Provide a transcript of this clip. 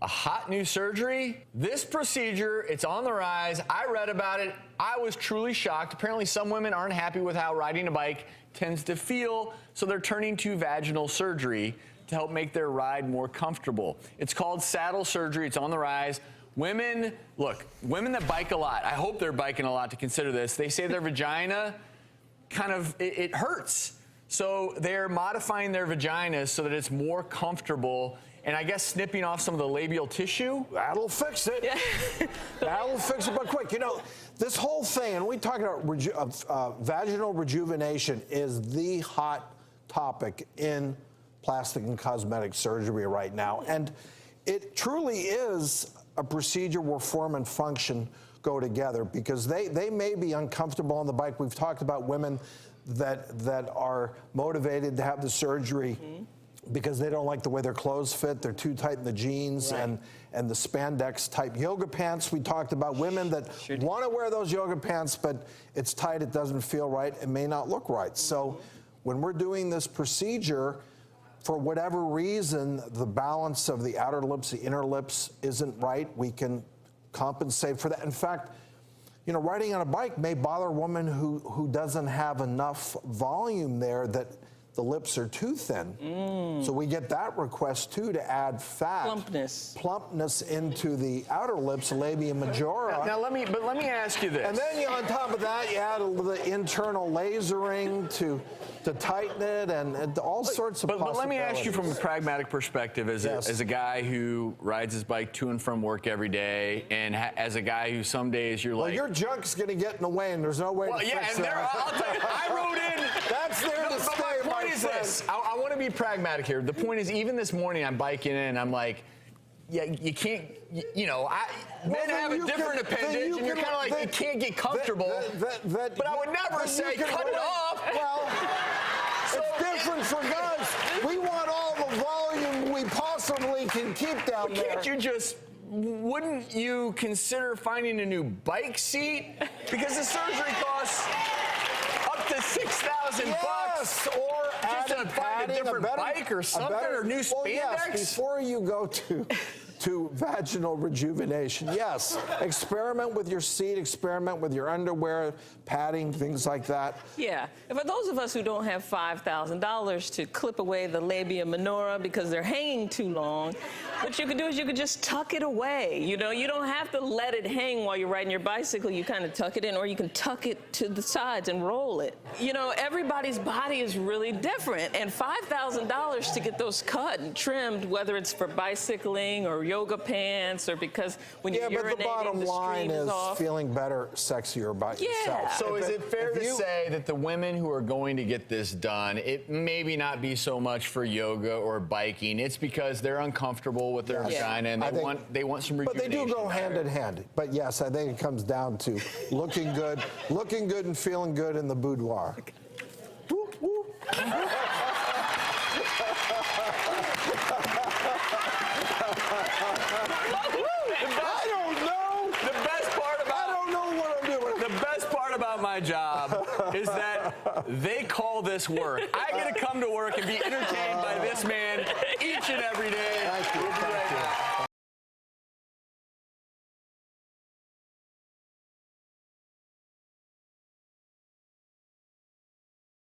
hot new surgery. This procedure, it's on the rise. I read about it. I was truly shocked. Apparently some women aren't happy with how riding a bike tends to feel, so they're turning to vaginal surgery to help make their ride more comfortable. It's called saddle surgery. It's on the rise. Women, look, women that bike a lot, I hope they're biking a lot to consider this. They say their vagina kind of, it hurts. So they're modifying their vaginas so that it's more comfortable, and I guess snipping off some of the labial tissue. That'll fix it. Yeah. That'll fix it, but quick. You know, this whole thing, and we talk about vaginal rejuvenation is the hot topic in plastic and cosmetic surgery right now. And it truly is a procedure where form and function go together, because they may be uncomfortable on the bike. We've talked about women that are motivated to have the surgery because they don't like the way their clothes fit. They're too tight in the jeans and the spandex type yoga pants. We talked about women that want to wear those yoga pants, but it's tight, it doesn't feel right, it may not look right. So when we're doing this procedure, for whatever reason, the balance of the outer lips, the inner lips isn't right, we can compensate for that. In fact, you know, riding on a bike may bother a woman who doesn't have enough volume there, that the lips are too thin. So we get that request too, to add fat, plumpness into the outer lips, labia majora. Now let me ask you this. And then on top of that, you add the internal lasering to tighten it, and all sorts of possibilities. But let me ask you from a pragmatic perspective, as a guy who rides his bike to and from work every day, and as a guy who some days you're like, your junk's going to get in the way, and there's no way to fix that. I'll tell you, I rode in. That's there to stay, my point is this. I want to be pragmatic here. The point is, even this morning I'm biking in, I'm like, yeah, you can't, you know, men have a different appendage, and you're kind of like, you can't get comfortable. But I would never say, cut it off. Well, it's different for guys. We want all the volume we possibly can keep down there. Can't you just, wouldn't you consider finding a new bike seat? Because the surgery costs up to $6,000 bucks. Or just to find a different bike or something, or new spandex. Well, yes, before you go to vaginal rejuvenation, yes, experiment with your seat, experiment with your underwear, padding, things like that. Yeah, and for those of us who don't have $5,000 to clip away the labia minora because they're hanging too long, what you could do is you could just tuck it away. You know, you don't have to let it hang while you're riding your bicycle. You kind of tuck it in, or you can tuck it to the sides and roll it. You know, everybody's body is really different, and $5,000 to get those cut and trimmed, whether it's for bicycling or yoga pants, or because when you're urinating, but the bottom line is feeling better, sexier about yourself. So is it fair to say that the women who are going to get this done, it maybe not be so much for yoga or biking, it's because they're uncomfortable with their vagina, and they want some rejuvenation. But they do go hand in hand. But yes, I think it comes down to looking good and feeling good in the boudoir. Woo, woo. My job is that they call this work. I get to come to work and be entertained by this man each and every day. Thank you.